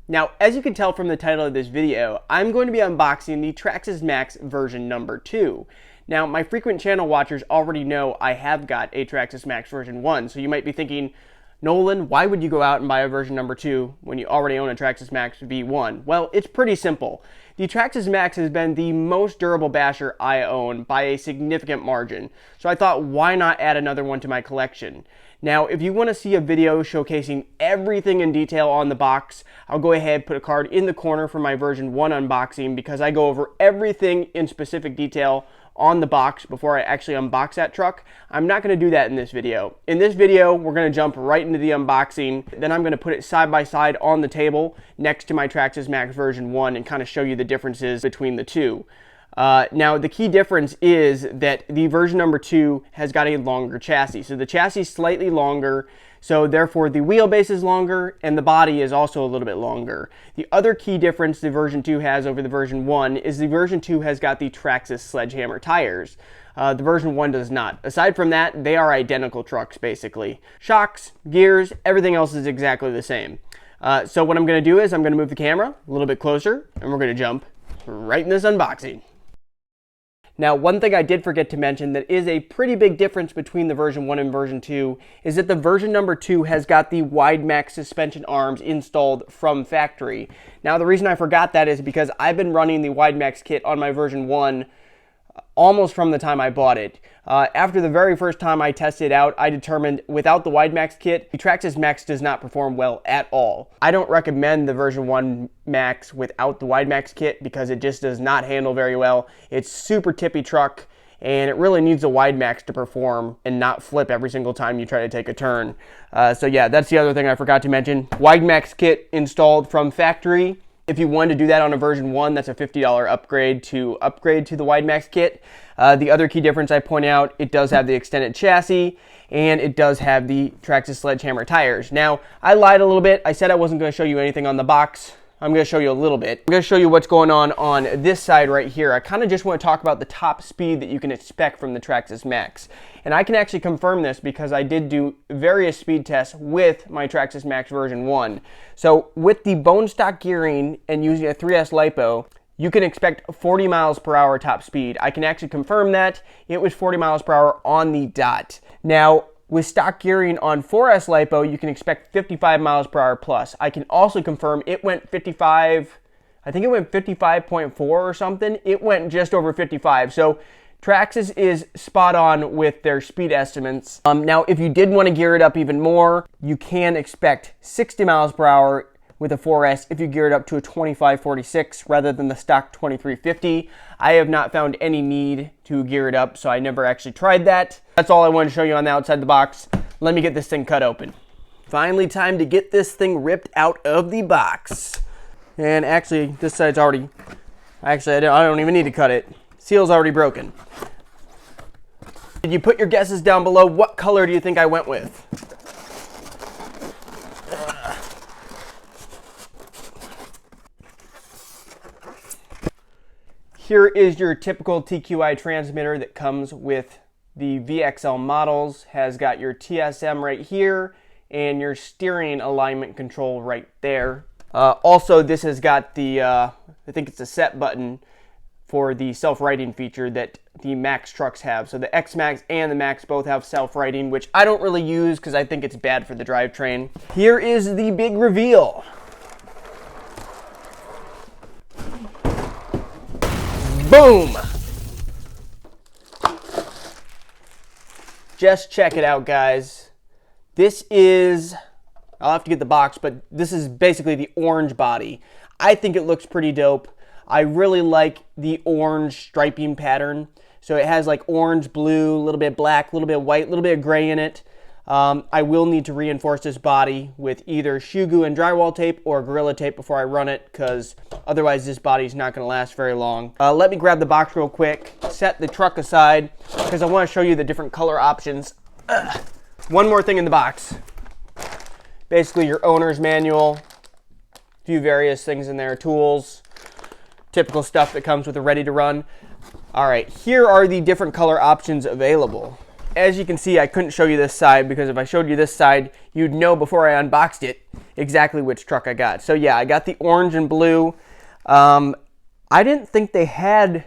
Now, as you can tell from the title of this video, I'm going to be unboxing the Traxxas Maxx version number 2. Now, my frequent channel watchers already know I have got a Traxxas Maxx version 1, so you might be thinking, Nolan, why would you go out and buy a version number 2 when you already own a Traxxas Maxx V1? Well, it's pretty simple. The Traxxas Maxx has been the most durable basher I own by a significant margin, so I thought, why not add another one to my collection? Now, if you want to see a video showcasing everything in detail on the box, I'll go ahead and put a card in the corner for my version 1 unboxing because I go over everything in specific detail on the box before I actually unbox that truck. I'm not going to do that in this video. In this video, we're going to jump right into the unboxing. Then I'm going to put it side by side on the table next to my Traxxas Maxx version 1 and kind of show you the differences between the two. Now, the key difference is that the version number 2 has got a longer chassis. So the chassis is slightly longer, so therefore the wheelbase is longer and the body is also a little bit longer. The other key difference the version 2 has over the version 1 is the version 2 has got the Traxxas sledgehammer tires. The version 1 does not. Aside from that, they are identical trucks basically. Shocks, gears, everything else is exactly the same. So what I'm going to do is I'm going to move the camera a little bit closer and we're going to jump right in this unboxing. Now, one thing I did forget to mention that is a pretty big difference between the version 1 and version 2 is that the version number 2 has got the Wide-Maxx suspension arms installed from factory. Now, the reason I forgot that is because I've been running the Wide-Maxx kit on my version 1 almost from the time I bought it. After the very first time I tested it out, I determined without the Wide-Maxx kit, the Traxxas Maxx does not perform well at all. I don't recommend the version 1 Max without the Wide-Maxx kit because it just does not handle very well. It's super tippy truck and it really needs a Wide-Maxx to perform and not flip every single time you try to take a turn. So yeah, that's the other thing I forgot to mention. Wide-Maxx kit installed from factory. If you wanted to do that on a version 1, that's a $50 upgrade to the Wide-Maxx kit. The other key difference I point out, it does have the extended chassis and it does have the Traxxas sledgehammer tires. Now, I lied a little bit. I said I wasn't going to show you anything on the box. I'm going to show you a little bit. I'm going to show you what's going on this side right here. I kind of just want to talk about the top speed that you can expect from the Traxxas Maxx. And I can actually confirm this because I did do various speed tests with my Traxxas Maxx version 1. So with the bone stock gearing and using a 3S LiPo, you can expect 40 miles per hour top speed. I can actually confirm that. It was 40 miles per hour on the dot. Now, with stock gearing on 4S LiPo, you can expect 55 miles per hour plus. I can also confirm it went 55, I think it went 55.4 or something. It went just over 55. So Traxxas is spot on with their speed estimates. Now, if you did want to gear it up even more, you can expect 60 miles per hour with a 4S if you gear it up to a 2546 rather than the stock 2350. I have not found any need to gear it up, so I never actually tried that. That's all I wanted to show you on the outside the box. Let me get this thing cut open. Finally, time to get this thing ripped out of the box. And actually, this side's already, I don't even need to cut it. Seal's already broken. Did you put your guesses down below? What color do you think I went with? Here is your typical TQI transmitter that comes with the VXL models. Has got your TSM right here and your steering alignment control right there. Also, this has got the, I think it's a set button for the self-righting feature that the Max trucks have. So the X-Max and the Max both have self-righting, which I don't really use because I think it's bad for the drivetrain. Here is the big reveal. Boom! Just check it out, guys. This is, I'll have to get the box, but this is basically the orange body. I think it looks pretty dope. I really like the orange striping pattern. So it has like orange, blue, a little bit black, a little bit white, a little bit of gray in it. I will need to reinforce this body with either shoe glue and drywall tape or Gorilla Tape before I run it, because otherwise this body is not going to last very long. Let me grab the box real quick, set the truck aside, because I want to show you the different color options. One more thing in the box. Basically your owner's manual, a few various things in there, tools, typical stuff that comes with a ready to run. All right, here are the different color options available. as you can see, I couldn't show you this side because if I showed you this side, you'd know before I unboxed it exactly which truck I got. So yeah, I got the orange and blue. I didn't think they had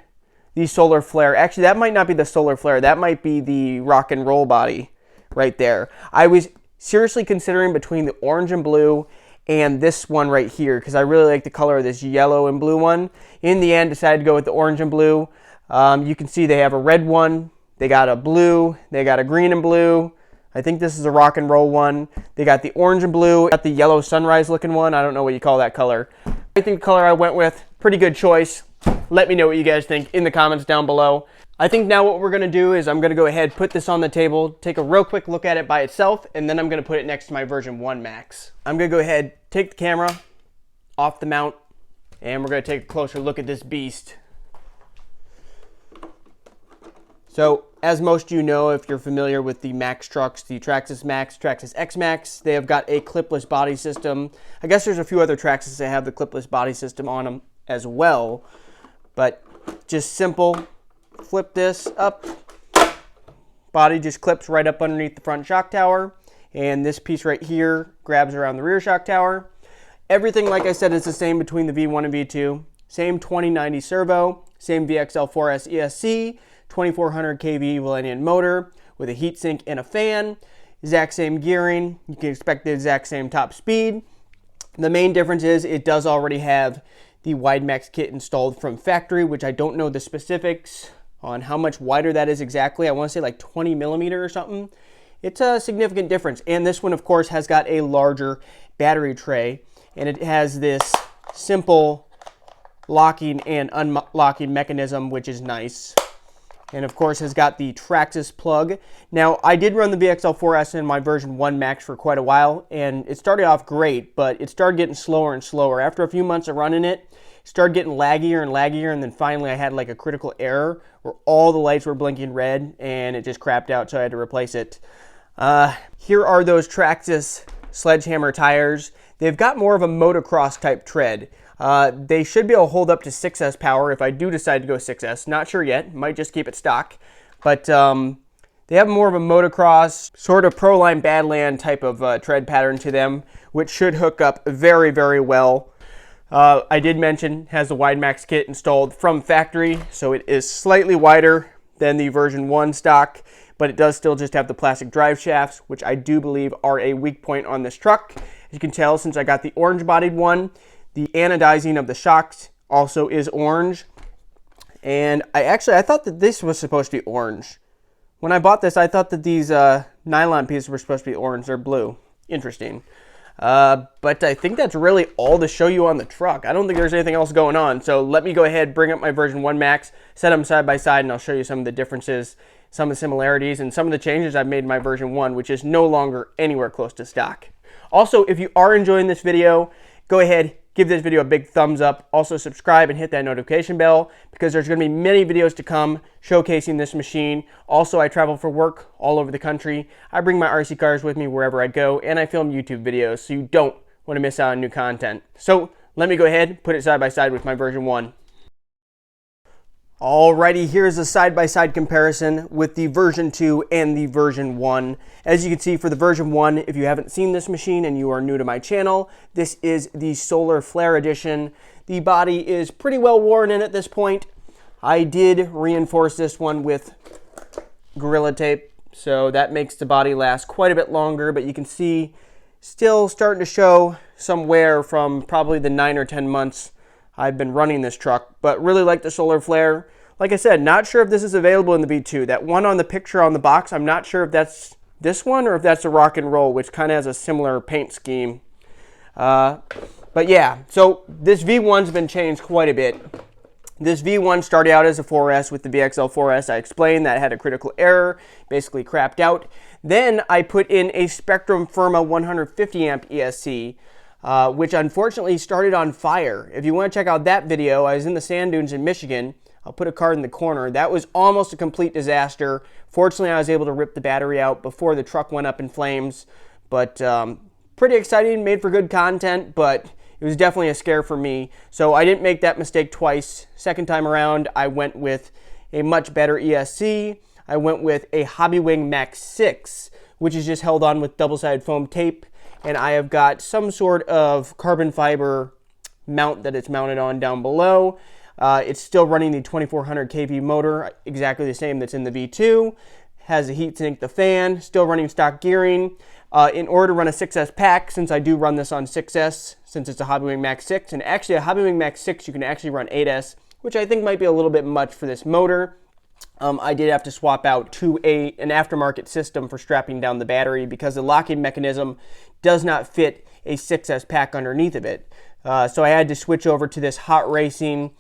the solar flare. Actually, that might not be the solar flare. That might be the rock and roll body right there. I was seriously considering between the orange and blue and this one right here because I really like the color of this yellow and blue one. In the end, decided to go with the orange and blue. You can see they have a red one. They got a blue. They got a green and blue. I think this is a rock and roll one. They got the orange and blue. Got the yellow sunrise looking one. I don't know what you call that color. I think the color I went with, pretty good choice. Let me know what you guys think in the comments down below. I think now what we're going to do is I'm going to go ahead, put this on the table, take a real quick look at it by itself, and then I'm going to put it next to my version 1 Max. I'm going to go ahead, take the camera off the mount, and we're going to take a closer look at this beast. So, as most of you know, if you're familiar with the Max trucks, the Traxxas Maxx, Traxxas X Maxx, they have got a clipless body system. I guess there's a few other Traxxas that have the clipless body system on them as well, but just simple. Flip this up, body just clips right up underneath the front shock tower, and this piece right here grabs around the rear shock tower. Everything, like I said, is the same between the V1 and V2. Same 2090 servo, same VXL4S ESC, 2400 kV Valenian motor with a heatsink and a fan. Exact same gearing. You can expect the exact same top speed. The main difference is it does already have the Wide-Maxx kit installed from factory, which I don't know the specifics on how much wider that is exactly. I want to say like 20 millimeter or something. It's a significant difference. And this one, of course, has got a larger battery tray, and it has this simple locking and unlocking mechanism, which is nice. And of course has got the Traxxas plug. Now, I did run the VXL4S in my version 1 Max for quite a while, and it started off great, but it started getting slower and slower. After a few months of running it, started getting laggier and laggier, and then finally I had like a critical error where all the lights were blinking red and it just crapped out, so I had to replace it. Here are those Traxxas sledgehammer tires. They've got more of a motocross type tread. They should be able to hold up to 6S power if I do decide to go 6S. Not sure yet. Might just keep it stock. But they have more of a motocross, sort of Proline Badland type of tread pattern to them, which should hook up very, very well. I did mention has the Wide-Maxx kit installed from factory, so it is slightly wider than the version 1 stock, but it does still just have the plastic drive shafts, which I do believe are a weak point on this truck. As you can tell, since I got the orange-bodied one, the anodizing of the shocks also is orange. And I thought that this was supposed to be orange. When I bought this, I thought that these nylon pieces were supposed to be orange. They're blue. Interesting. But I think that's really all to show you on the truck. I don't think there's anything else going on. So let me go ahead, bring up my version 1 Max, set them side by side, and I'll show you some of the differences, some of the similarities, and some of the changes I've made in my version 1, which is no longer anywhere close to stock. Also, if you are enjoying this video, go ahead, give this video a big thumbs up. Also subscribe and hit that notification bell because there's going to be many videos to come showcasing this machine. Also, I travel for work all over the country. I bring my RC cars with me wherever I go, and I film YouTube videos, so you don't want to miss out on new content. So let me go ahead, put it side by side with my version 1. Alrighty, here's a side-by-side comparison with the version 2 and the version 1. As you can see for the version 1, if you haven't seen this machine and you are new to my channel, this is the Solar Flare Edition. The body is pretty well worn in at this point. I did reinforce this one with Gorilla Tape, so that makes the body last quite a bit longer, but you can see still starting to show some wear from probably the 9 or 10 months I've been running this truck, but really like the solar flare. Like I said, not sure if this is available in the V2. That one on the picture on the box, I'm not sure if that's this one or if that's a rock and roll, which kind of has a similar paint scheme. But yeah, so this V1's been changed quite a bit. This V1 started out as a 4S with the VXL4S. I explained that it had a critical error, basically crapped out. Then I put in a Spectrum Firma 150 amp ESC, which unfortunately started on fire. If you want to check out that video, I was in the sand dunes in Michigan. I'll put a card in the corner. That was almost a complete disaster. Fortunately, I was able to rip the battery out before the truck went up in flames. But pretty exciting, made for good content, but it was definitely a scare for me. So I didn't make that mistake twice. Second time around, I went with a much better ESC. I went with a Hobbies Maxx 6, which is just held on with double-sided foam tape, and I have got some sort of carbon fiber mount that it's mounted on down below. It's still running the 2400 kV motor, exactly the same that's in the V2. Has a heat sink, the fan, still running stock gearing. In order to run a 6S pack, since I do run this on 6S, since it's a Hobbies Maxx 6, and actually a Hobbies Maxx 6 you can actually run 8S, which I think might be a little bit much for this motor. I did have to swap out to an aftermarket system for strapping down the battery because the locking mechanism does not fit a 6S pack underneath of it. So I had to switch over to this hot racing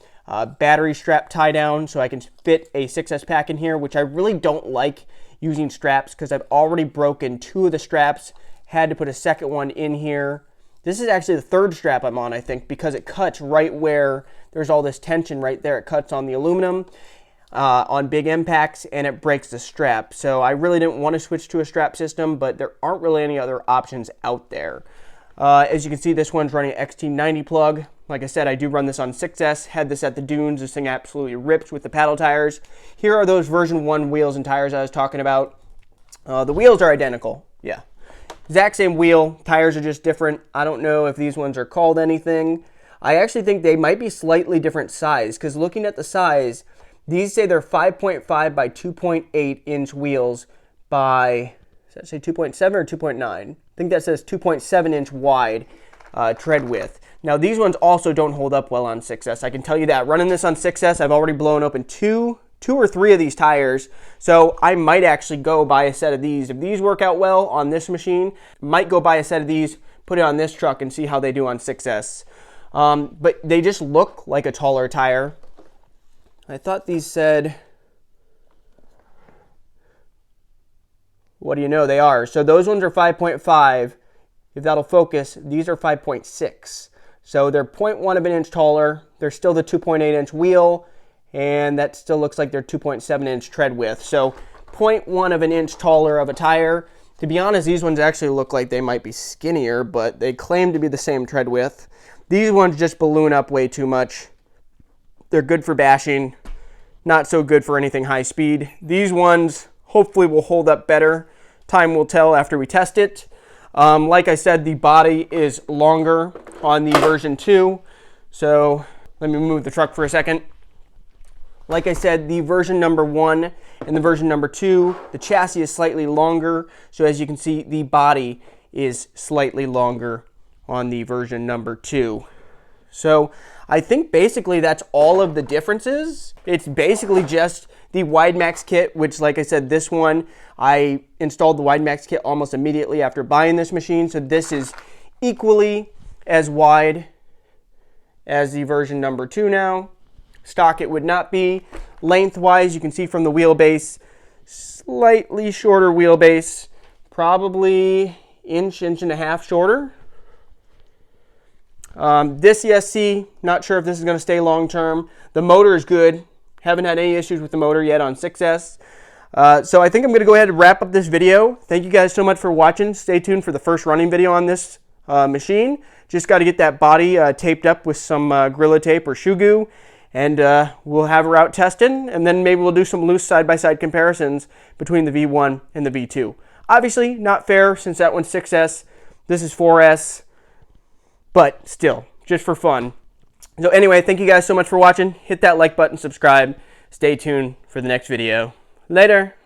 battery strap tie down so I can fit a 6S pack in here, which I really don't like using straps because I've already broken 2 of the straps, had to put a second one in here. This is actually the 3rd strap I'm on, I think, because it cuts right where there's all this tension right there. It cuts on the aluminum on big impacts, and it breaks the strap. So I really didn't want to switch to a strap system, but there aren't really any other options out there. As you can see, this one's running an XT90 plug. Like I said, I do run this on 6S, had this at the dunes. This thing absolutely rips with the paddle tires. Here are those version 1 wheels and tires I was talking about. The wheels are identical, yeah. Exact same wheel, tires are just different. I don't know if these ones are called anything. I actually think they might be slightly different size, because looking at the size, these say they're 5.5 by 2.8 inch wheels by, does that say 2.7 or 2.9? I think that says 2.7 inch wide tread width. Now these ones also don't hold up well on 6S. I can tell you that. Running this on 6S, I've already blown open two or three of these tires, so I might actually go buy a set of these. If these work out well on this machine, might go buy a set of these, put it on this truck, and see how they do on 6S. But they just look like a taller tire. I thought these said, what do you know, they are. So those ones are 5.5. If that'll focus, these are 5.6. So they're 0.1 of an inch taller. They're still the 2.8 inch wheel, and that still looks like they're 2.7 inch tread width. So 0.1 of an inch taller of a tire. To be honest, these ones actually look like they might be skinnier, but they claim to be the same tread width. These ones just balloon up way too much. They're good for bashing, not so good for anything high speed. These ones hopefully will hold up better. Time will tell after we test it. Like I said, the body is longer on the version 2. So let me move the truck for a second. Like I said, the version number 1 and the version number 2, the chassis is slightly longer. So as you can see, the body is slightly longer on the version number 2. So I think basically that's all of the differences. It's basically just the Wide-Maxx kit, which, like I said, this one, I installed the Wide-Maxx kit almost immediately after buying this machine. So this is equally as wide as the version number 2 now. Stock it would not be. Lengthwise, you can see from the wheelbase, slightly shorter wheelbase, probably inch and a half shorter. This ESC, not sure if this is going to stay long term. The motor is good. Haven't had any issues with the motor yet on 6S. So I think I'm going to go ahead and wrap up this video. Thank you guys so much for watching. Stay tuned for the first running video on this machine. Just got to get that body taped up with some Gorilla Tape or shoe goo, and we'll have her out testing, and then maybe we'll do some loose side-by-side comparisons between the V1 and the V2. Obviously, not fair since that one's 6S, this is 4S, but still, just for fun. So anyway, thank you guys so much for watching. Hit that like button, subscribe. Stay tuned for the next video. Later.